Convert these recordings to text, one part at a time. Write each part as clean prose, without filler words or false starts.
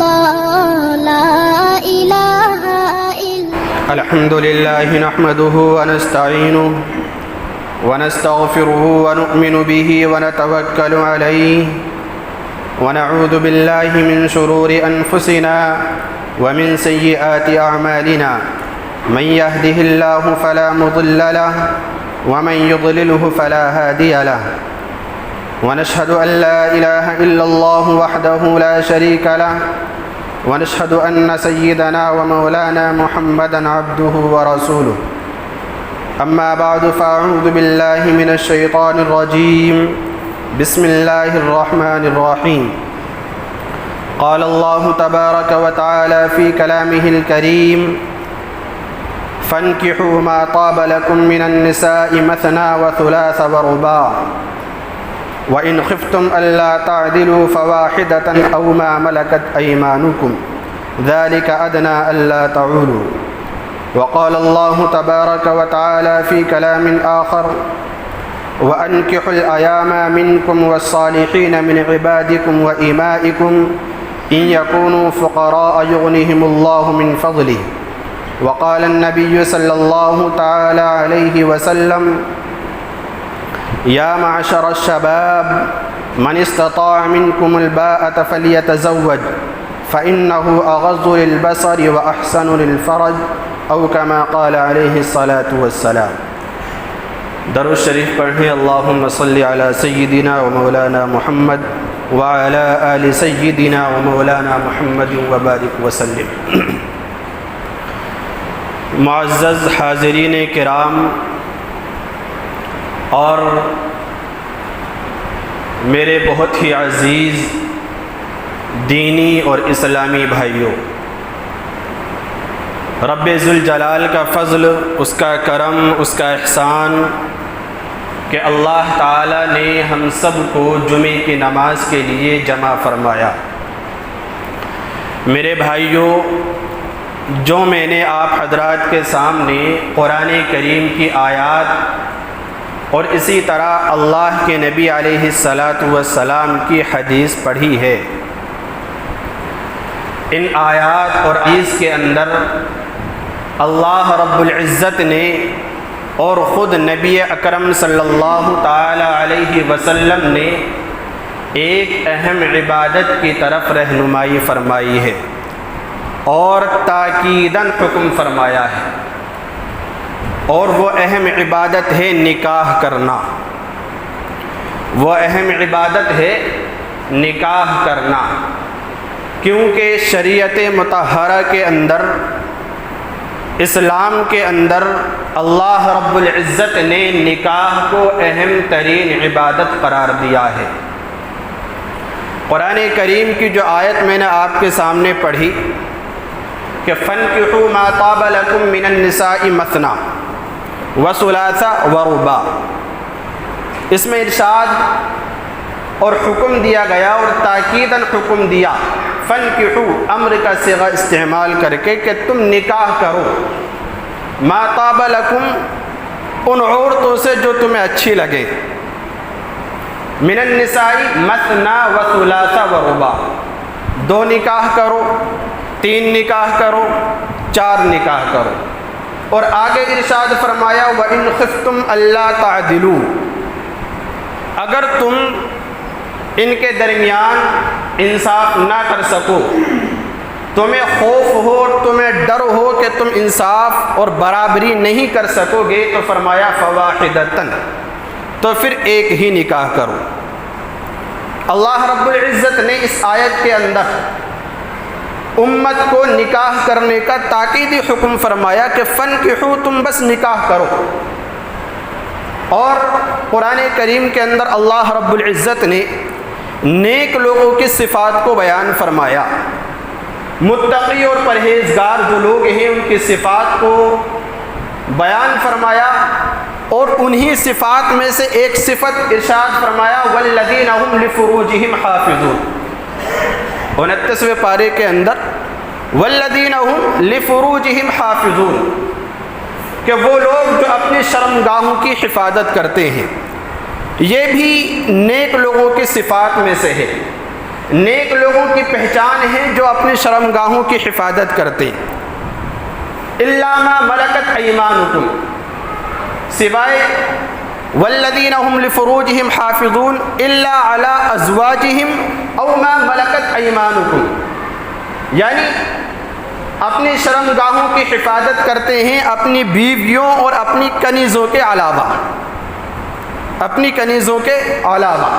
الله لا إله إلا الحمد لله نحمده ونستعينه ونستغفره ونؤمن به ونتوكل عليه ونعوذ بالله من شرور أنفسنا ومن سيئات أعمالنا من يهده الله فلا مضل له ومن يضلله فلا هادي له ونشهد أن لا إله إلا الله وحده لا شريك له ونشهد أن سيدنا ومولانا محمدا عبده ورسوله أما بعد فأعوذ بالله من الشيطان الرجيم بسم الله الرحمن الرحيم قال الله تبارك وتعالى في كلامه الكريم فانكحوا ما طاب لكم من النساء مثنى وثلاث ورباع وإن خفتم ألا تعدلوا فواحدة أو ما ملكت أيمانكم ذلك أدنى ألا تعولوا وقال الله تبارك وتعالى في كلام آخر وأنكحوا الأيام منكم والصالحين من عبادكم وإمائكم إن يكونوا فقراء يغنهم الله من فضله وقال النبي صلى الله تعالى عليه وسلم يا معشر الشباب من استطاع منكم الباءة فليتزوج فإنه أغض للبصر وأحسن للفرج أو كما قال عليه الصلاة والسلام۔ درود شریف پڑھیں اللہم صلی علی سیدنا و مولانا محمد وعلی آل سیدنا و مولانا محمد وبارک وسلم۔ معزز حاضرین کرام اور میرے بہت ہی عزیز دینی اور اسلامی بھائیوں، رب ذوالجلال کا فضل، اس کا کرم، اس کا احسان کہ اللہ تعالی نے ہم سب کو جمعے کی نماز کے لیے جمع فرمایا۔ میرے بھائیوں، جو میں نے آپ حضرات کے سامنے قرآن کریم کی آیات اور اسی طرح اللہ کے نبی علیہ السلام کی حدیث پڑھی ہے، ان آیات اور حدیث کے اندر اللہ رب العزت نے اور خود نبی اکرم صلی اللہ تعالی علیہ وسلم نے ایک اہم عبادت کی طرف رہنمائی فرمائی ہے اور تاکیداً حکم فرمایا ہے، اور وہ اہم عبادت ہے نکاح کرنا۔ وہ اہم عبادت ہے نکاح کرنا، کیونکہ شریعت مطہرہ کے اندر، اسلام کے اندر اللہ رب العزت نے نکاح کو اہم ترین عبادت قرار دیا ہے۔ قرآن کریم کی جو آیت میں نے آپ کے سامنے پڑھی کہ فَانْكِحُوا مَا طَابَ لَكُم مِّنَ النِّسَاءِ مَثْنَىٰ وَثُلَاثَ وَرُبَاعَ، اس میں ارشاد اور حکم دیا گیا اور تاکیداً حکم دیا، فَانْكِحُوا امر کا صیغہ استعمال کر کے کہ تم نکاح کرو، مَا طَابَ لَكُم ان عورتوں سے جو تمہیں اچھی لگے، مِنَ النِّسَاءِ مَثْنَىٰ وَثُلَاثَ وَرُبَاعَ، 2 نکاح کرو، 3 نکاح کرو، 4 نکاح کرو، اور آگے ارشاد فرمایا وَإِنْ خِفْتُمْ أَلَّا تَعْدِلُوا، اگر تم ان کے درمیان انصاف نہ کر سکو، تمہیں خوف ہو، تمہیں ڈر ہو کہ تم انصاف اور برابری نہیں کر سکو گے، تو فرمایا فواحدتن، تو پھر ایک ہی نکاح کرو۔ اللہ رب العزت نے اس آیت کے اندر امت کو نکاح کرنے کا تاکیدی حکم فرمایا کہ فَانْكِحُوا، تم بس نکاح کرو۔ اور قرآن کریم کے اندر اللہ رب العزت نے نیک لوگوں کی صفات کو بیان فرمایا، متقی اور پرہیزگار جو لوگ ہیں ان کی صفات کو بیان فرمایا، اور انہی صفات میں سے ایک صفت ارشاد فرمایا وَالَّذِينَ هُمْ لِفُرُوجِهِمْ حَافِظُونَ، 29ویں پارے کے اندر وَالَّذِينَ هُمْ لِفُرُوجِهِمْ حَافِظُونَ، کہ وہ لوگ جو اپنی شرمگاہوں کی حفاظت کرتے ہیں، یہ بھی نیک لوگوں کی صفات میں سے ہے۔ نیک لوگوں کی پہچان ہے جو اپنی شرمگاہوں کی حفاظت کرتے ہیں. الا ما ملکت ایمانکم، سوائے والذین هم لفروجہم حافظون الا علی ازواجہم او ما ملکت ایمانکم، یعنی اپنی شرمگاہوں کی حفاظت کرتے ہیں اپنی بیویوں اور اپنی کنیزوں کے علاوہ، اپنی کنیزوں کے علاوہ.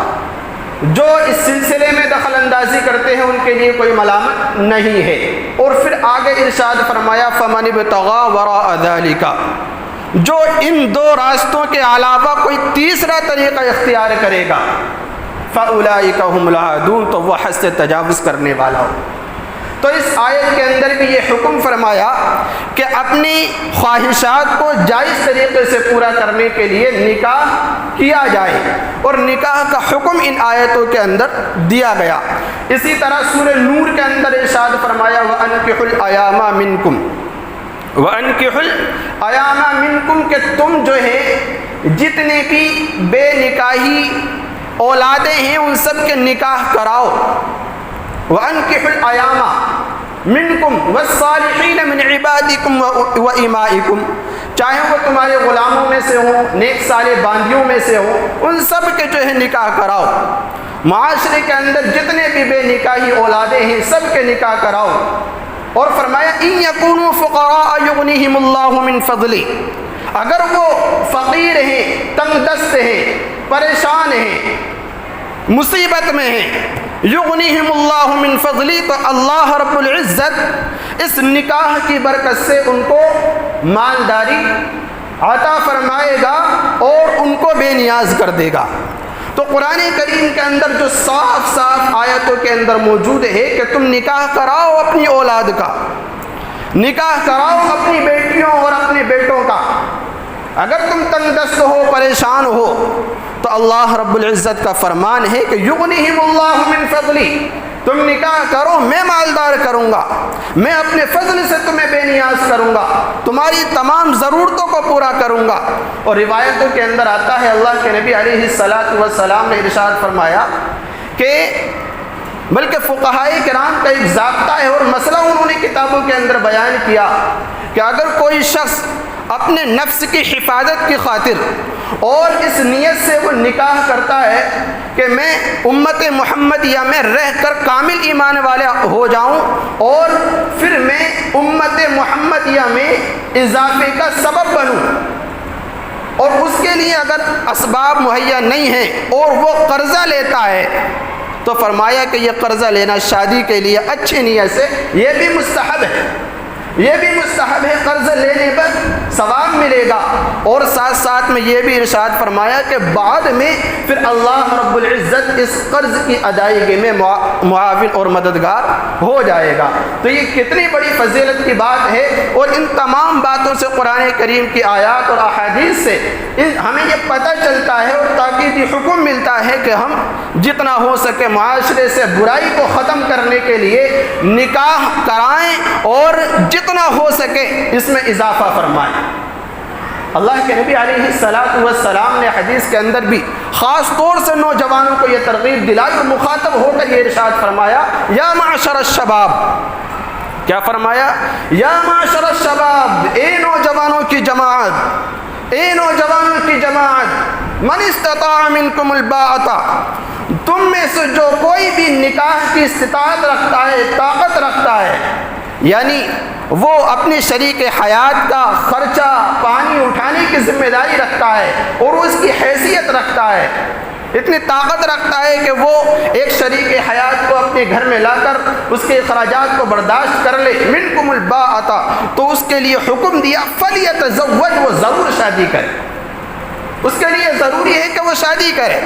جو اس سلسلے میں دخل اندازی کرتے ہیں ان کے لیے کوئی ملامت نہیں ہے. اور پھر آگے ارشاد فرمایا فمن ابتغى وراء ذلك، جو ان دو راستوں کے علاوہ کوئی تیسرا طریقہ اختیار کرے گا فاولئک هم العادون، تو وہ حد سے تجاوز کرنے والا ہو. تو اس آیت کے اندر بھی یہ حکم فرمایا کہ اپنی خواہشات کو جائز طریقے سے پورا کرنے کے لیے نکاح کیا جائے، اور نکاح کا حکم ان آیتوں کے اندر دیا گیا. اسی طرح سورہ نور کے اندر ارشاد فرمایا وَأَنكِحُوا الْأَيَامَ مِنكُمْ، وَأَنكِحُوا الْأَيَامَ مِنكُمْ، کہ تم جو ہے جتنے بھی بے نکاحی اولادیں ہیں ان سب کے نکاح کراؤ. وَأَنكِحُوا الْأَيَامَ مِنكُمْ وَالصَّالِحِينَ مِنْ عِبَادِكُمْ وَإِمَائِكُمْ، چاہے وہ تمہارے غلاموں میں سے ہوں، نیک صالح باندیوں میں سے ہوں، ان سب کے جو ہے نکاح کراؤ. معاشرے کے اندر جتنے بھی بے نکاحی اولادیں ہیں سب کے نکاح کراؤ. اور فرمایا إِن يَكُونُوا فُقَرَاءَ يُغْنِهِمُ اللَّهُ مِنْ فَضْلِهِ، اگر وہ فقیر ہیں، تنگ دست ہیں، پریشان ہیں، مصیبت میں ہیں، یغنیہم اللہ من فضلی، تو اللہ رب العزت اس نکاح کی برکت سے ان کو مالداری عطا فرمائے گا اور ان کو بے نیاز کر دے گا. تو قرآن کریم کے اندر جو صاف صاف آیتوں کے اندر موجود ہے کہ تم نکاح کراؤ اپنی اولاد کا، نکاح کراؤ اپنی بیٹیوں اور اپنے بیٹوں کا. اگر تم تنگ دست ہو، پریشان ہو، تو اللہ رب العزت کا فرمان ہے کہ یغنیہم اللہ من فضلی، تم نکاح کرو، میں مالدار کروں گا، میں اپنے فضل سے تمہیں بے نیاز کروں گا، تمہاری تمام ضرورتوں کو پورا کروں گا. اور روایتوں کے اندر آتا ہے اللہ کے نبی علیہ الصلاۃ والسلام نے ارشاد فرمایا کہ بلکہ فقہائے کرام کا ایک ضابطہ ہے اور مسئلہ انہوں نے کتابوں کے اندر بیان کیا کہ اگر کوئی شخص اپنے نفس کی حفاظت کی خاطر اور اس نیت سے وہ نکاح کرتا ہے کہ میں امت محمدیہ میں رہ کر کامل ایمان والا ہو جاؤں اور پھر میں امت محمدیہ میں اضافے کا سبب بنوں، اور اس کے لیے اگر اسباب مہیا نہیں ہیں اور وہ قرضہ لیتا ہے، تو فرمایا کہ یہ قرضہ لینا شادی کے لیے اچھی نیت سے یہ بھی مستحب ہے، یہ بھی مستحب ہے، قرض لینے پر ثواب ملے گا. اور ساتھ ساتھ میں یہ بھی ارشاد فرمایا کہ بعد میں پھر اللہ رب العزت اس قرض کی ادائیگی میں معاون اور مددگار ہو جائے گا. تو یہ کتنی بڑی فضیلت کی بات ہے. اور ان تمام باتوں سے قرآن کریم کی آیات اور احادیث سے ہمیں یہ پتہ چلتا ہے اور تاکیدی حکم ملتا ہے کہ ہم جتنا ہو سکے معاشرے سے برائی کو ختم کرنے کے لیے نکاح کرائیں اور جتنا ہو سکے اس میں اضافہ فرمائیں. اللہ کے نبی علیہ الصلاۃ والسلام نے حدیث کے اندر بھی خاص طور سے نوجوانوں کو یہ ترغیب دلائی اور مخاطب ہو کر یہ ارشاد فرمایا یا معشر الشباب، کیا فرمایا؟ یا معشر الشباب، اے نوجوانوں کی جماعت، اے نوجوانوں کی جماعت، من استطاع منکم الباءۃ، تم میں سے جو کوئی بھی نکاح کی استطاعت رکھتا ہے، طاقت رکھتا ہے، یعنی وہ اپنی شریک حیات کا خرچہ پانی اٹھانے کی ذمہ داری رکھتا ہے اور اس کی حیثیت رکھتا ہے، اتنی طاقت رکھتا ہے کہ وہ ایک شریک حیات کو اپنے گھر میں لا کر اس کے اخراجات کو برداشت کر لے، منکم الباءۃ، تو اس کے لیے حکم دیا فلیتزوج، وہ ضرور شادی کرے، اس کے لیے ضروری ہے کہ وہ شادی کرے.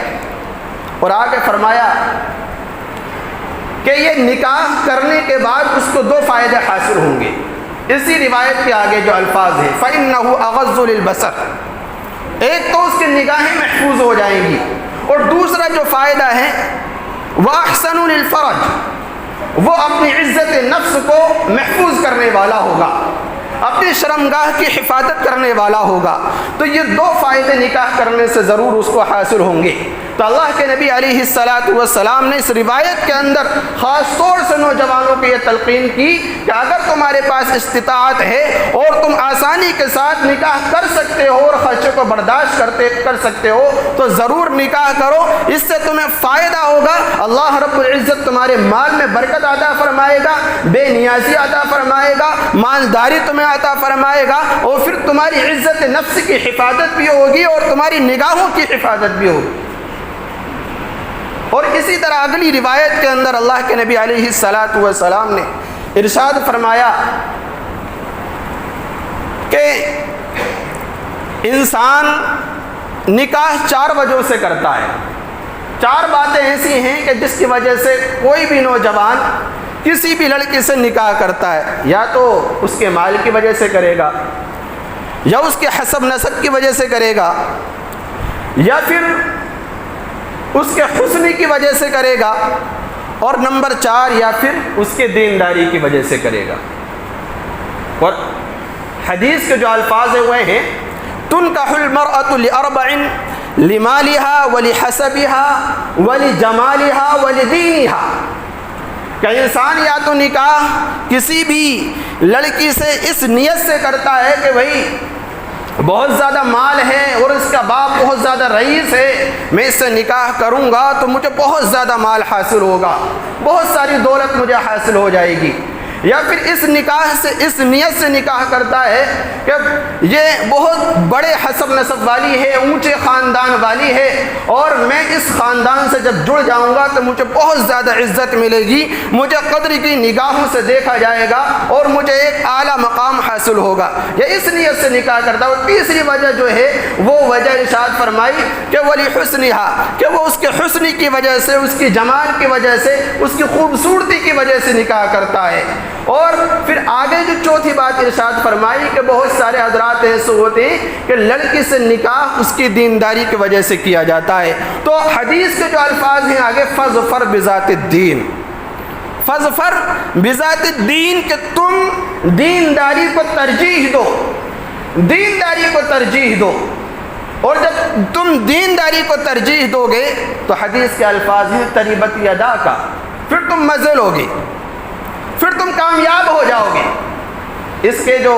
اور آگے فرمایا کہ یہ نکاح کرنے کے بعد اس کو دو فائدے حاصل ہوں گے. اسی روایت کے آگے جو الفاظ ہیں فَإِنَّهُ أَغَضُّ لِلْبَصَرِ، ایک تو اس کی نگاہیں محفوظ ہو جائیں گی، اور دوسرا جو فائدہ ہے وَأَحْسَنُ لِلْفَرَجِ، وہ اپنی عزت نفس کو محفوظ کرنے والا ہوگا. اپنی شرمگاہ کی حفاظت کرنے والا ہوگا، تو یہ دو فائدے نکاح کرنے سے ضرور اس کو حاصل ہوں گے۔ تو اللہ کے نبی علیہ السلام نے اس روایت کے اندر خاص طور سے نوجوانوں کو یہ تلقین کی کہ اگر تمہارے پاس استطاعت ہے اور تم آسانی کے ساتھ نکاح کر سکتے ہو اور خرچے کو برداشت کر سکتے ہو تو ضرور نکاح کرو، اس سے تمہیں فائدہ ہوگا۔ اللہ رب العزت تمہارے مال میں برکت عطا فرمائے گا، بے نیازی عطا فرمائے گا، مالداری تمہیں عطا فرمائے گا، اور پھر تمہاری عزت نفس کی حفاظت بھی ہوگی اور تمہاری نگاہوں کی حفاظت بھی ہوگی۔ اور اسی طرح اگلی روایت کے اندر اللہ کے نبی علیہ السلام نے ارشاد فرمایا کہ انسان نکاح 4 وجہوں سے کرتا ہے۔ 4 باتیں ایسی ہیں کہ جس کی وجہ سے کوئی بھی نوجوان کسی بھی لڑکی سے نکاح کرتا ہے، یا تو اس کے مال کی وجہ سے کرے گا، یا اس کے حسب نسب کی وجہ سے کرے گا، یا پھر اس کے حسن کی وجہ سے کرے گا، اور نمبر 4 یا پھر اس کے دینداری کی وجہ سے کرے گا۔ اور حدیث کے جو الفاظ ہوئے ہیں تنکح المرأة لأربع لمالها ولحسبها ولجمالها ولدینها، کہ انسان یا تو نکاح کسی بھی لڑکی سے اس نیت سے کرتا ہے کہ بھئی بہت زیادہ مال ہے اور اس کا باپ بہت زیادہ رئیس ہے، میں اس سے نکاح کروں گا تو مجھے بہت زیادہ مال حاصل ہوگا، بہت ساری دولت مجھے حاصل ہو جائے گی، یا پھر اس نکاح سے اس نیت سے نکاح کرتا ہے کہ یہ بہت بڑے حسب نسب والی ہے، اونچے خاندان والی ہے، اور میں اس خاندان سے جب جڑ جاؤں گا تو مجھے بہت زیادہ عزت ملے گی، مجھے قدر کی نگاہوں سے دیکھا جائے گا اور مجھے ایک اعلیٰ مقام حاصل ہوگا، یہ اس نیت سے نکاح کرتا ہے۔ اور تیسری وجہ جو ہے وہ وجہ ارشاد فرمائی کہ وَلِحُسْنِهَا، کہ وہ اس کے حسن کی وجہ سے، اس کی جمال کی وجہ سے، اس کی خوبصورتی کی وجہ سے نکاح کرتا ہے۔ اور پھر آگے جو چوتھی بات ارشاد فرمائی کہ بہت سارے حضرات ایسے ہوتے ہیں کہ لڑکی سے نکاح اس کی دینداری کی وجہ سے کیا جاتا ہے۔ تو حدیث کے جو الفاظ ہیں آگے فَظْفَرْ بِذَاتِ الدِّينِ، فَظْفَرْ بِذَاتِ الدِّينِ، کہ تم دینداری کو ترجیح دو، دینداری کو ترجیح دو، اور جب تم دینداری کو ترجیح دو گے تو حدیث کے الفاظ ہیں تریبت یدا کا، پھر تم مزل ہوگی، پھر تم کامیاب ہو جاؤ گے۔ اس کے جو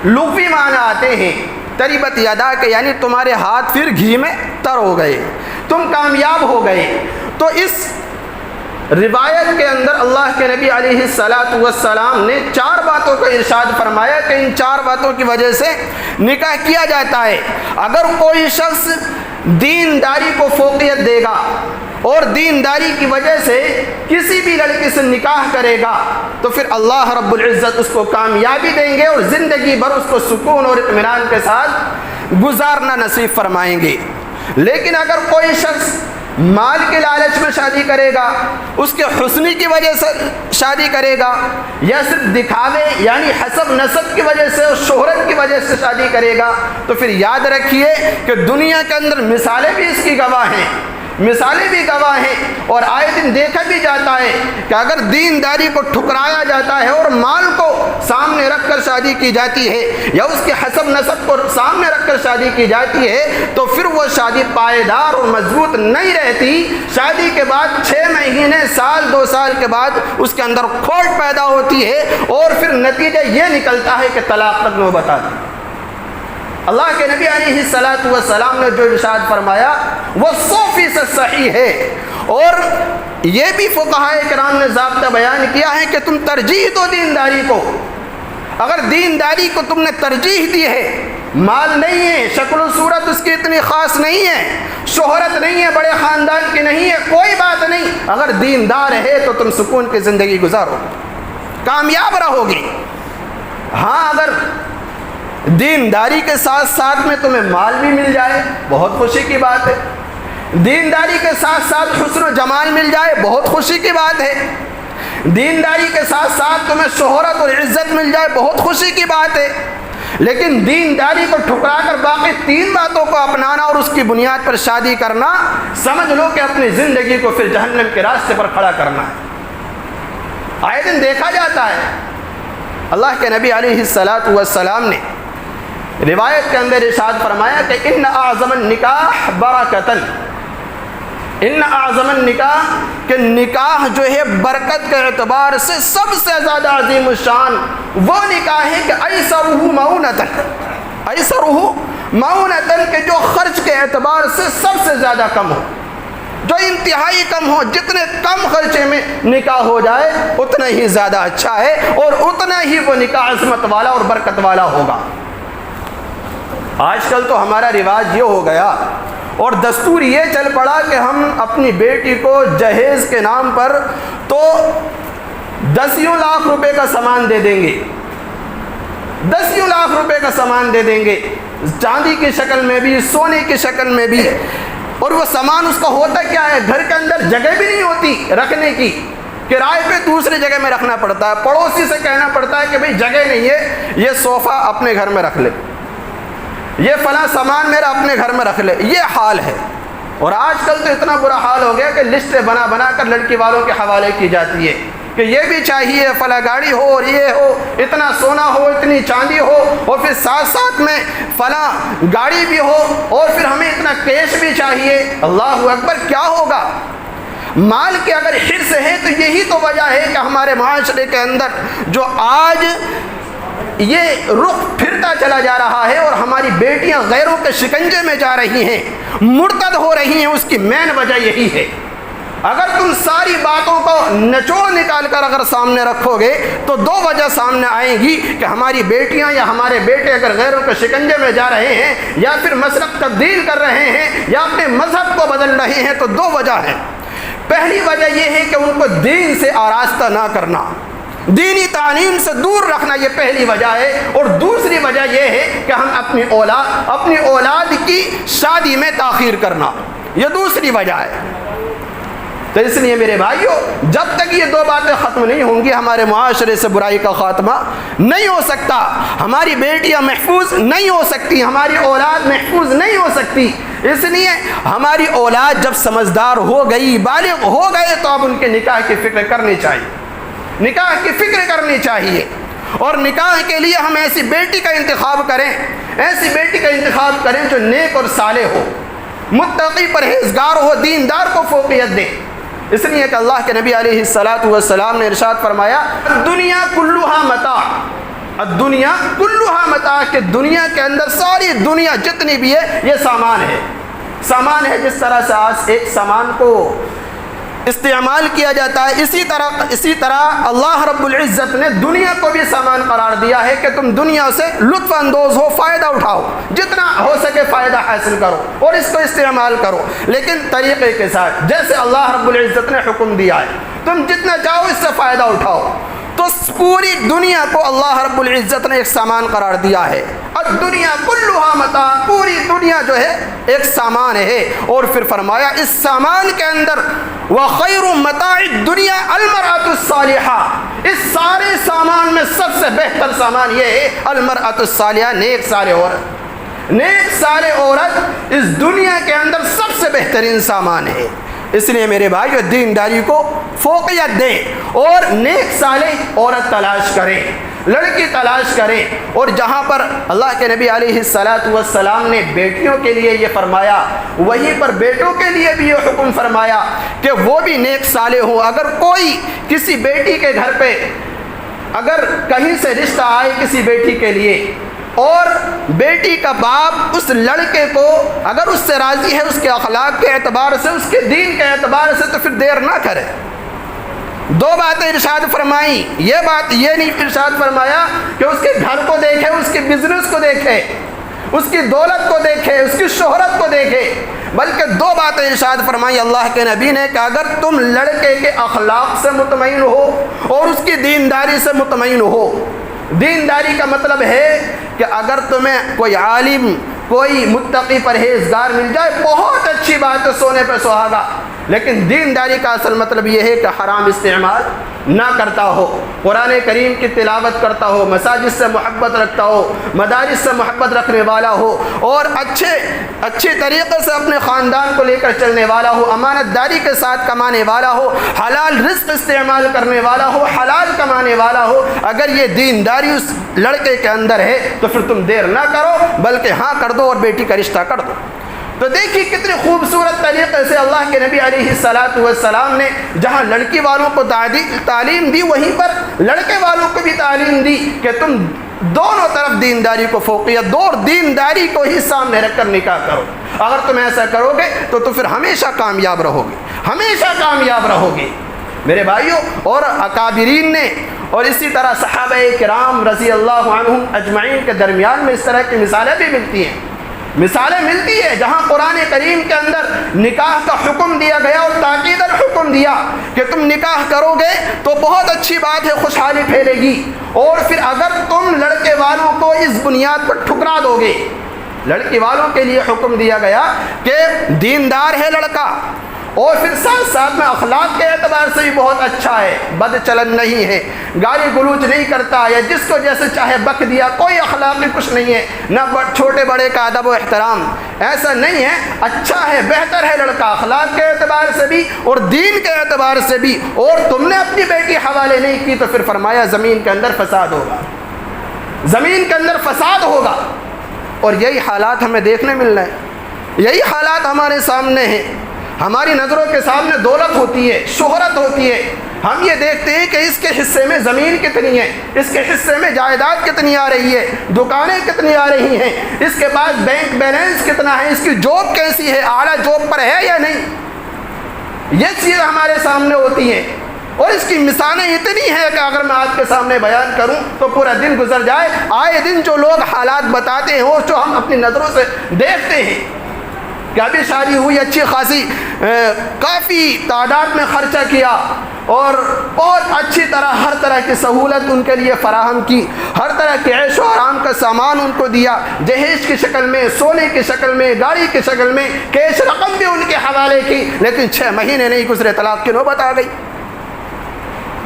لغوی معنی آتے ہیں تریبت یدا کے، یعنی تمہارے ہاتھ پھر گھی میں تر ہو گئے، تم کامیاب ہو گئے۔ تو اس روایت کے اندر اللہ کے نبی علیہ السلام نے 4 باتوں کا ارشاد فرمایا کہ ان 4 باتوں کی وجہ سے نکاح کیا جاتا ہے۔ اگر کوئی شخص دینداری کو فوقیت دے گا اور دینداری کی وجہ سے کسی بھی لڑکی سے نکاح کرے گا تو پھر اللہ رب العزت اس کو کامیابی دیں گے اور زندگی بھر اس کو سکون اور اطمینان کے ساتھ گزارنا نصیب فرمائیں گے۔ لیکن اگر کوئی شخص مال کے لالچ میں شادی کرے گا، اس کے حسنی کی وجہ سے شادی کرے گا، یا صرف دکھاوے یعنی حسب نسب کی وجہ سے اور شہرت کی وجہ سے شادی کرے گا، تو پھر یاد رکھیے کہ دنیا کے اندر مثالیں بھی اس کی گواہ ہیں، مثالیں بھی گواہ ہیں، اور آئے دن دیکھا بھی جاتا ہے کہ اگر دینداری کو ٹھکرایا جاتا ہے اور مال کو سامنے رکھ کر شادی کی جاتی ہے یا اس کے حسب نسب کو سامنے رکھ کر شادی کی جاتی ہے تو پھر وہ شادی پائیدار اور مضبوط نہیں رہتی۔ شادی کے بعد 6 مہینے، سال، 2 سال کے بعد اس کے اندر کھوٹ پیدا ہوتی ہے اور پھر نتیجہ یہ نکلتا ہے کہ طلاق تک نوبت آتی ہے۔ اللہ کے نبی علیہ السلام نے جو ارشاد فرمایا وہ 100% صحیح ہے، اور یہ بھی فقہائے کرام نے ضابطہ بیان کیا ہے کہ تم ترجیح دو دینداری کو۔ اگر دینداری کو تم نے ترجیح دی ہے، مال نہیں ہے، شکل و صورت اس کی اتنی خاص نہیں ہے، شہرت نہیں ہے، بڑے خاندان کی نہیں ہے، کوئی بات نہیں، اگر دیندار ہے تو تم سکون کی زندگی گزارو، کامیاب رہو گی۔ ہاں اگر دینداری کے ساتھ ساتھ میں تمہیں مال بھی مل جائے بہت خوشی کی بات ہے، دینداری کے ساتھ ساتھ حسن و جمال مل جائے بہت خوشی کی بات ہے، دینداری کے ساتھ ساتھ تمہیں شہرت اور عزت مل جائے بہت خوشی کی بات ہے، لیکن دینداری کو ٹھکرا کر باقی 3 باتوں کو اپنانا اور اس کی بنیاد پر شادی کرنا، سمجھ لو کہ اپنی زندگی کو پھر جہنم کے راستے پر کھڑا کرنا ہے۔ آئے دن دیکھا جاتا ہے، اللہ کے نبی علیہ الصلاۃ والسلام نے روایت کے اندر ارشاد فرمایا کہ ان اعظم النکاح برکتن، ان اعظم النکاح، کہ نکاح جو ہے برکت کے اعتبار سے سب سے زیادہ عظیم الشان وہ نکاح ہے کہ ایسرہ مؤونتن، ایسرہ مؤونتن، کہ جو خرچ کے اعتبار سے سب سے زیادہ کم ہو، جو انتہائی کم ہو، جتنے کم خرچے میں نکاح ہو جائے اتنا ہی زیادہ اچھا ہے اور اتنا ہی وہ نکاح عظمت والا اور برکت والا ہوگا۔ آج کل تو ہمارا رواج یہ ہو گیا اور دستور یہ چل پڑا کہ ہم اپنی بیٹی کو جہیز کے نام پر تو 10 لاکھ روپے کا سامان دے دیں گے، 10 لاکھ روپے کا سامان دے دیں گے، چاندی کی شکل میں بھی، سونے کی شکل میں بھی، اور وہ سامان اس کا ہوتا کیا ہے، گھر کے اندر جگہ بھی نہیں ہوتی رکھنے کی، کرائے پہ دوسری جگہ میں رکھنا پڑتا ہے، پڑوسی سے کہنا پڑتا ہے کہ بھئی جگہ نہیں ہے، یہ صوفہ اپنے گھر میں رکھ لے، یہ فلاں سامان میرا اپنے گھر میں رکھ لے، یہ حال ہے۔ اور آج کل تو اتنا برا حال ہو گیا کہ لسٹیں بنا بنا کر لڑکی والوں کے حوالے کی جاتی ہے کہ یہ بھی چاہیے، فلاں گاڑی ہو اور یہ ہو، اتنا سونا ہو، اتنی چاندی ہو، اور پھر ساتھ ساتھ میں فلاں گاڑی بھی ہو، اور پھر ہمیں اتنا کیش بھی چاہیے۔ اللہ اکبر! کیا ہوگا؟ مال کے اگر حرص ہے تو یہی تو وجہ ہے کہ ہمارے معاشرے کے اندر جو آج یہ رخ پھرتا چلا جا رہا ہے اور ہماری بیٹیاں غیروں کے شکنجے میں جا رہی ہیں، مرتد ہو رہی ہیں، اس کی مین وجہ یہی ہے۔ اگر تم ساری باتوں کو نچوڑ نکال کر اگر سامنے رکھو گے تو 2 وجہ سامنے آئیں گی کہ ہماری بیٹیاں یا ہمارے بیٹے اگر غیروں کے شکنجے میں جا رہے ہیں یا پھر مسلک تبدیل کر رہے ہیں یا اپنے مذہب کو بدل رہے ہیں، تو 2 وجہ ہیں۔ پہلی وجہ یہ ہے کہ ان کو دین سے آراستہ نہ کرنا، دینی تعلیم سے دور رکھنا، یہ پہلی وجہ ہے۔ اور دوسری وجہ یہ ہے کہ ہم اپنی اولاد کی شادی میں تاخیر کرنا، یہ دوسری وجہ ہے۔ تو اس لیے میرے بھائیو، جب تک یہ 2 باتیں ختم نہیں ہوں گی ہمارے معاشرے سے برائی کا خاتمہ نہیں ہو سکتا، ہماری بیٹیاں محفوظ نہیں ہو سکتی، ہماری اولاد محفوظ نہیں ہو سکتی۔ اس لیے ہماری اولاد جب سمجھدار ہو گئی، بالغ ہو گئے، تو اب ان کے نکاح کی فکر کرنی چاہیے، نکاح کی فکر کرنی چاہیے، اور نکاح کے لیے ہم ایسی بیٹی کا انتخاب کریں، ایسی بیٹی کا انتخاب کریں جو نیک اور صالح ہو، متقی پرہیزگار ہو، دیندار کو فوقیت دے۔ اس لیے کہ اللہ کے نبی علیہ الصلاۃ والسلام نے ارشاد فرمایا دنیا کلھا متاع، الدنیا کلھا متاع، کہ دنیا کے اندر ساری دنیا جتنی بھی ہے یہ سامان ہے، سامان ہے۔ جس طرح سے آج ایک سامان کو استعمال کیا جاتا ہے، اسی طرح اللہ رب العزت نے دنیا کو بھی سامان قرار دیا ہے کہ تم دنیا سے لطف اندوز ہو، فائدہ اٹھاؤ، جتنا ہو سکے فائدہ حاصل کرو اور اس کو استعمال کرو، لیکن طریقے کے ساتھ، جیسے اللہ رب العزت نے حکم دیا ہے، تم جتنا چاہو اس سے فائدہ اٹھاؤ۔ تو پوری دنیا کو اللہ رب العزت نے ایک سامان قرار دیا ہے، الدنیا کلھا متاع، پوری دنیا جو ہے ایک سامان ہے۔ اور پھر فرمایا اس سامان کے اندر وَخَيْرُ مَتَاعِ الدُّنْيَا الْمَرْأَةُ الصَّالِحَةُ، اس سارے سامان میں سب سے بہتر سامان یہ ہے المرأة الصالحہ، نیک صالح عورت۔ نیک صالح عورت اس دنیا کے اندر سب سے بہترین سامان ہے۔ اس لیے میرے بھائیو، دینداری کو فوقیت دیں اور نیک صالح عورت تلاش کریں، لڑکی تلاش کریں۔ اور جہاں پر اللہ کے نبی علیہ الصلاۃ والسلام نے بیٹیوں کے لیے یہ فرمایا، وہیں پر بیٹوں کے لیے بھی یہ حکم فرمایا کہ وہ بھی نیک صالح ہوں۔ اگر کوئی کسی بیٹی کے گھر پہ اگر کہیں سے رشتہ آئے کسی بیٹی کے لیے، اور بیٹی کا باپ اس لڑکے کو اگر اس سے راضی ہے، اس کے اخلاق کے اعتبار سے، اس کے دین کے اعتبار سے، تو پھر دیر نہ کرے۔ 2 باتیں ارشاد فرمائیں، یہ نہیں ارشاد فرمایا کہ اس کے گھر کو دیکھے، اس کے بزنس کو دیکھے، اس کی دولت کو دیکھے، اس کی شہرت کو دیکھے، بلکہ 2 باتیں ارشاد فرمائی اللہ کے نبی نے کہ اگر تم لڑکے کے اخلاق سے مطمئن ہو اور اس کی دینداری سے مطمئن ہو۔ دینداری کا مطلب ہے کہ اگر تمہیں کوئی عالم، کوئی متقی پرہیزگار مل جائے، بہت اچھی بات ہے، سونے پہ سہاگا، لیکن دینداری کا اصل مطلب یہ ہے کہ حرام استعمال نہ کرتا ہو، قرآن کریم کی تلاوت کرتا ہو، مساجد سے محبت رکھتا ہو، مدارس سے محبت رکھنے والا ہو، اور اچھے طریقے سے اپنے خاندان کو لے کر چلنے والا ہو، امانت داری کے ساتھ کمانے والا ہو، حلال رزق استعمال کرنے والا ہو، حلال کمانے والا ہو، اگر یہ دینداری اس لڑکے کے اندر ہے تو پھر تم دیر نہ کرو بلکہ ہاں کر دو اور بیٹی کا رشتہ کر دو۔ تو دیکھیے کتنی خوبصورت طریقے سے اللہ کے نبی علیہ السلام نے جہاں لڑکی والوں کو تعلیم دی، وہیں پر لڑکے والوں کو بھی تعلیم دی کہ تم دونوں طرف دینداری کو فوقیت دو اور دینداری کو ہی سامنے رکھ کر نکاح کرو۔ اگر تم ایسا کرو گے تو پھر ہمیشہ کامیاب رہو گے، ہمیشہ کامیاب رہو گے میرے بھائیوں۔ اور اکابرین نے اور اسی طرح صحابہ کرام رضی اللہ عنہم اجمعین کے درمیان میں اس طرح کی مثالیں بھی ملتی ہیں، مثالیں ملتی ہے جہاں قرآن کریم کے اندر نکاح کا حکم دیا گیا اور تاکیداً حکم دیا کہ تم نکاح کرو گے تو بہت اچھی بات ہے، خوشحالی پھیلے گی، اور پھر اگر تم لڑکے والوں کو اس بنیاد پر ٹھکرا دو گے، لڑکی والوں کے لیے حکم دیا گیا کہ دیندار ہے لڑکا، اور پھر ساتھ ساتھ میں اخلاق کے اعتبار سے بھی بہت اچھا ہے، بد چلن نہیں ہے، گالی گلوچ نہیں کرتا، یا جس کو جیسے چاہے بک دیا، کوئی اخلاقی کچھ نہیں ہے، نہ چھوٹے بڑے کا ادب و احترام، ایسا نہیں ہے، اچھا ہے، بہتر ہے لڑکا اخلاق کے اعتبار سے بھی اور دین کے اعتبار سے بھی، اور تم نے اپنی بیٹی حوالے نہیں کی تو پھر فرمایا زمین کے اندر فساد ہوگا، زمین کے اندر فساد ہوگا۔ اور یہی حالات ہمیں دیکھنے مل رہے ہیں، یہی حالات ہمارے سامنے ہیں، ہماری نظروں کے سامنے دولت ہوتی ہے، شہرت ہوتی ہے، ہم یہ دیکھتے ہیں کہ اس کے حصے میں زمین کتنی ہے، اس کے حصے میں جائیداد کتنی آ رہی ہے، دکانیں کتنی آ رہی ہیں، اس کے پاس بینک بیلنس کتنا ہے، اس کی جاب کیسی ہے، اعلیٰ جاب پر ہے یا نہیں، یہ چیز ہمارے سامنے ہوتی ہے۔ اور اس کی مثالیں اتنی ہیں کہ اگر میں آپ کے سامنے بیان کروں تو پورا دن گزر جائے۔ آئے دن جو لوگ حالات بتاتے ہیں وہ جو ہم اپنی نظروں سے دیکھتے ہیں کہ ابھی شادی ہوئی، اچھی خاصی کافی تعداد میں خرچہ کیا اور بہت اچھی طرح ہر طرح کی سہولت ان کے لیے فراہم کی، ہر طرح کے عیش و آرام کا سامان ان کو دیا، جہیز کی شکل میں، سونے کی شکل میں، گاڑی کی شکل میں، کیش رقم بھی ان کے حوالے کی، لیکن 6 مہینے نہیں گزرے طلاق کی نوبت آ گئی۔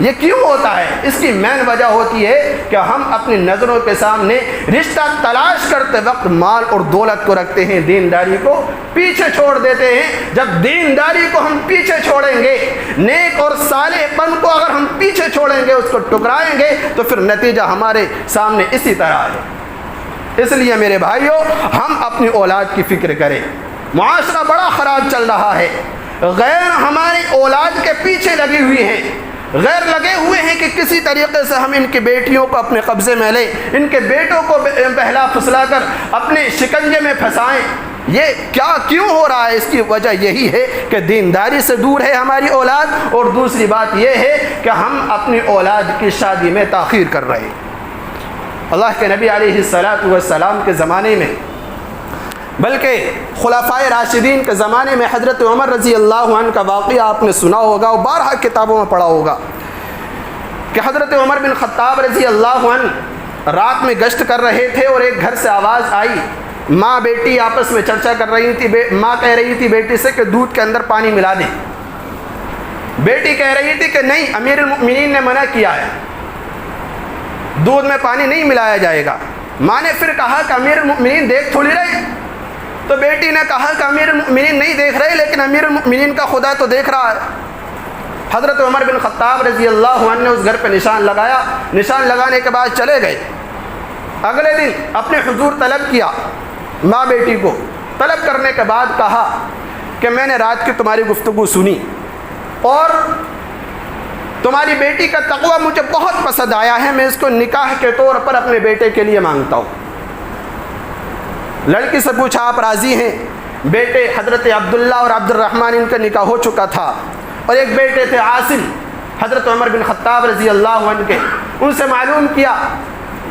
یہ کیوں ہوتا ہے؟ اس کی مین وجہ ہوتی ہے کہ ہم اپنی نظروں کے سامنے رشتہ تلاش کرتے وقت مال اور دولت کو رکھتے ہیں، دینداری کو پیچھے چھوڑ دیتے ہیں۔ جب دینداری کو ہم پیچھے چھوڑیں گے، نیک اور صالح پن کو اگر ہم پیچھے چھوڑیں گے، اس کو ٹکرائیں گے، تو پھر نتیجہ ہمارے سامنے اسی طرح ہے۔ اس لیے میرے بھائیوں، ہم اپنی اولاد کی فکر کریں۔ معاشرہ بڑا خراب چل رہا ہے، غیر ہماری اولاد کے پیچھے لگی ہوئی ہیں، غیر لگے ہوئے ہیں کہ کسی طریقے سے ہم ان کی بیٹیوں کو اپنے قبضے میں لیں، ان کے بیٹوں کو بہلا پھسلا کر اپنے شکنجے میں پھنسائیں۔ یہ کیوں ہو رہا ہے؟ اس کی وجہ یہی ہے کہ دینداری سے دور ہے ہماری اولاد، اور دوسری بات یہ ہے کہ ہم اپنی اولاد کی شادی میں تاخیر کر رہے ہیں۔ اللہ کے نبی علیہ السلام کے زمانے میں، بلکہ خلفائے راشدین کے زمانے میں حضرت عمر رضی اللہ عنہ کا واقعہ آپ نے سنا ہوگا اور بارہا کتابوں میں پڑھا ہوگا کہ حضرت عمر بن خطاب رضی اللہ عنہ رات میں گشت کر رہے تھے اور ایک گھر سے آواز آئی، ماں بیٹی آپس میں چرچا کر رہی تھی، ماں کہہ رہی تھی بیٹی سے کہ دودھ کے اندر پانی ملا دیں، بیٹی کہہ رہی تھی کہ نہیں، امیر المؤمنین نے منع کیا ہے، دودھ میں پانی نہیں ملایا جائے گا۔ ماں نے پھر کہا کہ امیر المؤمنین دیکھ تھوڑی رہے، تو بیٹی نے کہا کہ امیر المؤمنین نہیں دیکھ رہے، لیکن امیر المؤمنین کا خدا تو دیکھ رہا ہے۔ حضرت عمر بن خطاب رضی اللہ عنہ نے اس گھر پہ نشان لگایا، نشان لگانے کے بعد چلے گئے۔ اگلے دن اپنے حضور طلب کیا، ماں بیٹی کو طلب کرنے کے بعد کہا کہ میں نے رات کی تمہاری گفتگو سنی اور تمہاری بیٹی کا تقوی مجھے بہت پسند آیا ہے، میں اس کو نکاح کے طور پر اپنے بیٹے کے لیے مانگتا ہوں۔ لڑکی سے پوچھا آپ راضی ہیں؟ بیٹے حضرت عبداللہ اور عبد الرحمن ان کا نکاح ہو چکا تھا، اور ایک بیٹے تھے عاصم حضرت عمر بن خطاب رضی اللہ عنہ کے، ان سے معلوم کیا،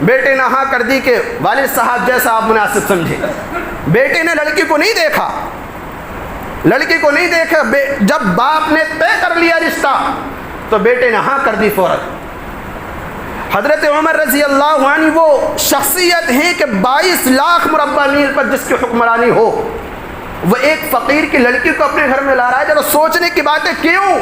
بیٹے نے ہاں کر دی کہ والد صاحب جیسا آپ مناسب سمجھے۔ بیٹے نے لڑکی کو نہیں دیکھا، لڑکی کو نہیں دیکھا، جب باپ نے طے کر لیا رشتہ تو بیٹے نے ہاں کر دی فوراً۔ حضرت عمر رضی اللہ عنہ وہ شخصیت ہیں کہ 22 لاکھ مربع میل پر جس کی حکمرانی ہو، وہ ایک فقیر کی لڑکی کو اپنے گھر میں لا رہا ہے۔ ذرا سوچنے کی بات ہے، کیوں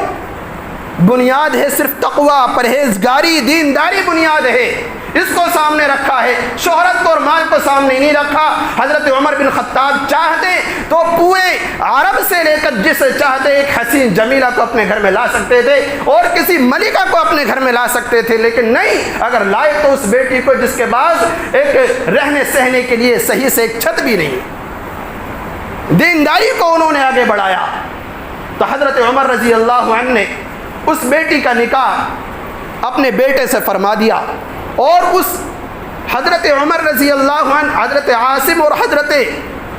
بنیاد ہے صرف تقوی، پرہیزگاری، دینداری بنیاد ہے، اس کو سامنے رکھا ہے، شہرت کو اور مال کو سامنے نہیں رکھا۔ حضرت عمر بن خطاب چاہتے تو پورے عرب سے لے کر جسے چاہتے ایک حسین جمیلہ کو اپنے گھر میں لا سکتے تھے اور کسی ملکہ کو اپنے گھر میں لا سکتے تھے، لیکن نہیں، اگر لائے تو اس بیٹی کو جس کے بعد ایک رہنے سہنے کے لیے صحیح سے ایک چھت بھی نہیں۔ دینداری کو انہوں نے آگے بڑھایا، تو حضرت عمر رضی اللہ عنہ نے اس بیٹی کا نکاح اپنے بیٹے سے فرما دیا، اور اس حضرت عمر رضی اللہ عنہ، حضرت عاصم اور حضرت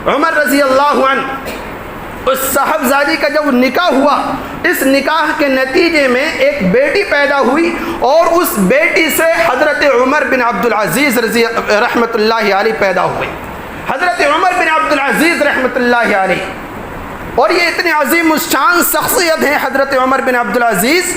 عمر رضی اللہ عنہ، اس صاحبزادی کا جب نکاح ہوا، اس نکاح کے نتیجے میں ایک بیٹی پیدا ہوئی، اور اس بیٹی سے حضرت عمر بن عبدالعزیز رحمۃ اللہ علیہ پیدا ہوئے۔ حضرت عمر بن عبدالعزیز رحمۃ اللہ علیہ، اور یہ اتنے عظیم الشان شخصیت ہیں حضرت عمر بن عبدالعزیز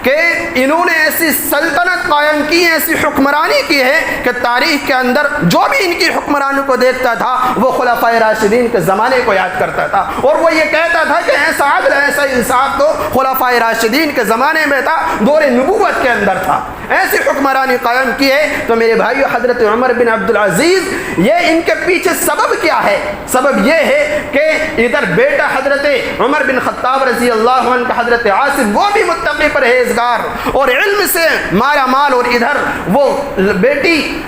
کہ انہوں نے ایسی سلطنت قائم کی، ایسی حکمرانی کی ہے کہ تاریخ کے اندر جو بھی ان کی حکمرانی کو دیکھتا تھا وہ خلفائے راشدین کے زمانے کو یاد کرتا تھا، اور وہ یہ کہتا تھا کہ ایسا عدل، ایسا انصاف تو خلفائے راشدین کے زمانے میں تھا، دور نبوت کے اندر تھا، ایسی حکمرانی قائم کی ہے۔ تو میرے بھائیو، حضرت عمر بن عبدالعزیز، یہ ان کے پیچھے سبب کیا ہے؟ سبب یہ ہے کہ ادھر بیٹا حضرت عمر بن خطاب رضی اللہ عنہ کا حضرت عاصم، وہ بھی متقی پرہیزگار اور علم سے مالا مال، اور ادھر وہ بیٹی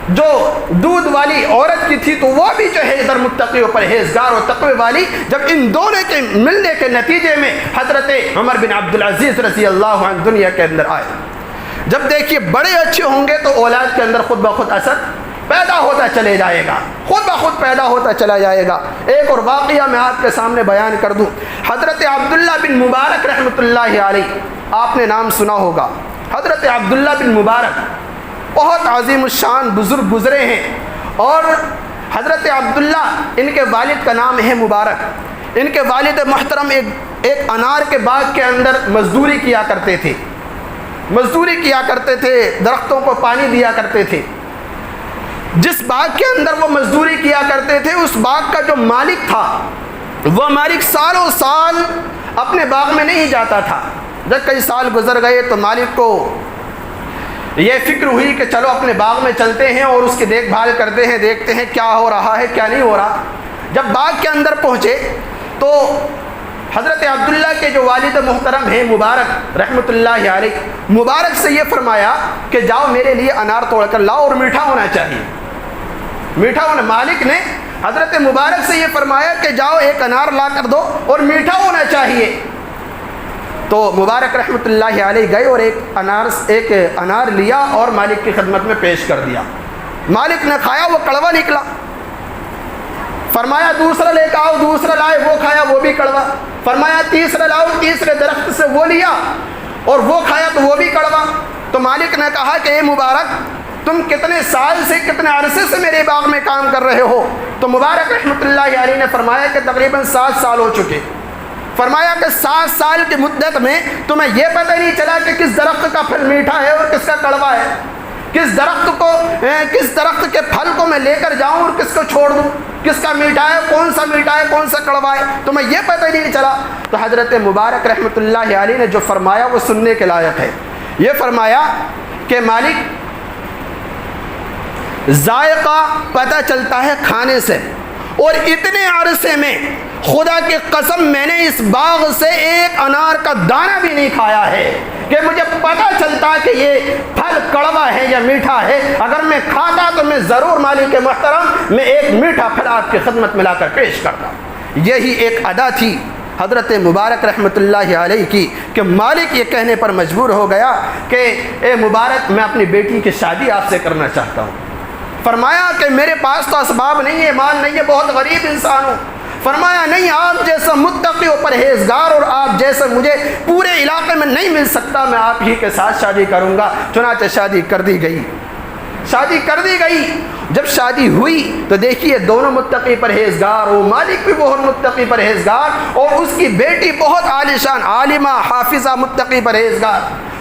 جو دودھ والی عورت کی تھی تو وہ بھی جو ہے ادھر متقی و پرہیزگار اور تقوی والی۔ جب ان دونوں کے ملنے کے نتیجے میں حضرت عمر بن عبدالعزیز رضی اللہ عنہ دنیا کے اندر آئے، جب دیکھیے بڑے اچھے ہوں گے تو اولاد کے اندر خود بخود اثر پیدا ہوتا چلے جائے گا، خود بخود پیدا ہوتا چلا جائے گا۔ ایک اور واقعہ میں آپ کے سامنے بیان کر دوں۔ حضرت عبداللہ بن مبارک رحمۃ اللہ علیہ، آپ نے نام سنا ہوگا، حضرت عبداللہ بن مبارک بہت عظیم الشان بزرگ گزرے ہیں، اور حضرت عبداللہ، ان کے والد کا نام ہے مبارک، ان کے والد محترم ایک انار کے باغ کے اندر مزدوری کیا کرتے تھے، مزدوری کیا کرتے تھے، درختوں کو پانی دیا کرتے تھے۔ جس باغ کے اندر وہ مزدوری کیا کرتے تھے، اس باغ کا جو مالک تھا، وہ مالک سالوں سال اپنے باغ میں نہیں جاتا تھا۔ جب کئی سال گزر گئے تو مالک کو یہ فکر ہوئی کہ چلو اپنے باغ میں چلتے ہیں اور اس کی دیکھ بھال کرتے ہیں، دیکھتے ہیں کیا ہو رہا ہے کیا نہیں ہو رہا۔ جب باغ کے اندر پہنچے تو حضرت عبداللہ کے جو والد محترم ہیں مبارک رحمۃ اللہ علیہ، مبارک سے یہ فرمایا کہ جاؤ میرے لیے انار توڑ کر لاؤ، اور میٹھا ہونا چاہیے، میٹھا ہونا۔ مالک نے حضرت مبارک سے یہ فرمایا کہ جاؤ ایک انار لا کر دو اور میٹھا ہونا چاہیے۔ تو مبارک رحمۃ اللہ علیہ گئے اور ایک انار لیا اور مالک کی خدمت میں پیش کر دیا۔ مالک نے کھایا، وہ کڑوا نکلا، فرمایا دوسرا لے کے آؤ، دوسرا لائے، وہ کھایا وہ بھی کڑوا، فرمایا تیسرا لاؤ، تیسرے درخت سے وہ لیا اور وہ کھایا تو وہ بھی کڑوا۔ تو مالک نے کہا کہ اے مبارک، تم کتنے سال سے، کتنے عرصے سے میرے باغ میں کام کر رہے ہو؟ تو مبارک رحمۃ اللہ علیہ نے فرمایا کہ تقریباً 7 سال ہو چکے۔ فرمایا کہ 7 سال کی مدت میں تمہیں یہ پتہ نہیں چلا کہ کس درخت کا پھل میٹھا ہے اور کس کا کڑوا ہے، کس درخت کے پھل کو میں لے کر جاؤں اور کس کو چھوڑ دوں، کس کا میٹھا ہے، کون سا میٹھا ہے، کون سا کڑوا ہے، تمہیں یہ پتہ نہیں چلا۔ تو حضرت مبارک رحمۃ اللہ علیہ نے جو فرمایا وہ سننے کے لائق ہے۔ یہ فرمایا کہ مالک، ذائقہ پتہ چلتا ہے کھانے سے، اور اتنے عرصے میں خدا کی قسم میں نے اس باغ سے ایک انار کا دانہ بھی نہیں کھایا ہے کہ مجھے پتہ چلتا کہ یہ پھل کڑوا ہے یا میٹھا ہے۔ اگر میں کھاتا تو میں ضرور مالک محترم میں ایک میٹھا پھل آپ کی خدمت میں لا کر پیش کرتا۔ یہی ایک ادا تھی حضرت مبارک رحمۃ اللہ علیہ کی کہ مالک یہ کہنے پر مجبور ہو گیا کہ اے مبارک، میں اپنی بیٹی کی شادی آپ سے کرنا چاہتا ہوں۔ فرمایا کہ میرے پاس تو اسباب نہیں ہے، مال نہیں ہے، بہت غریب انسان ہوں۔ فرمایا نہیں، آپ جیسا متقی و پرہیزگار اور آپ جیسا مجھے پورے علاقے میں نہیں مل سکتا، میں آپ ہی کے ساتھ شادی کروں گا۔ چنانچہ شادی کر دی گئی، شادی کر دی گئی۔ جب شادی ہوئی تو دیکھیے دونوں متقی پرہیزگار، وہ مالک بھی بہت متقی پرہیزگار اور اس کی بیٹی بہت عالیشان عالمہ حافظہ متقی پرہیزگار۔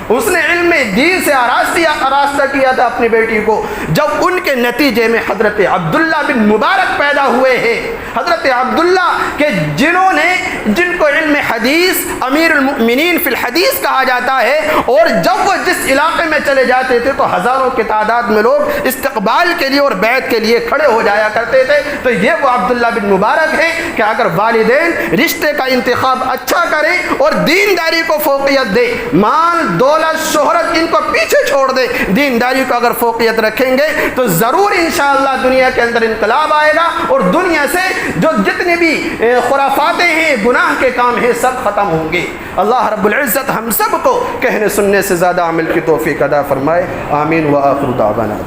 اس نے علم دین سے آراستہ کیا تھا اپنی بیٹی کو، جب ان کے نتیجے میں حضرت عبداللہ بن مبارک پیدا ہوئے ہیں، حضرت عبداللہ کہ جن کو علم حدیث امیر المؤمنین فی الحدیث کہا جاتا ہے، اور جب وہ جس علاقے میں چلے جاتے تھے تو ہزاروں کی تعداد میں لوگ استقبال کے لیے اور بیعت کے لیے کھڑے ہو جایا کرتے تھے۔ تو یہ وہ عبداللہ بن مبارک ہیں کہ اگر والدین رشتے کا انتخاب اچھا کریں اور دینداری کو فوقیت دے، مال دولت شہرت ان کو پیچھے چھوڑ دے، دینداری کو اگر فوقیت رکھیں گے تو ضرور انشاءاللہ دنیا کے اندر انقلاب آئے گا، اور دنیا سے جو جتنے بھی خرافاتیں ہیں، گناہ کے کام ہیں، سب ختم ہوں گے۔ اللہ رب العزت ہم سب کو کہنے سننے سے زیادہ عمل کی توفیق عطا فرمائے، آمین وآخر دعوانا۔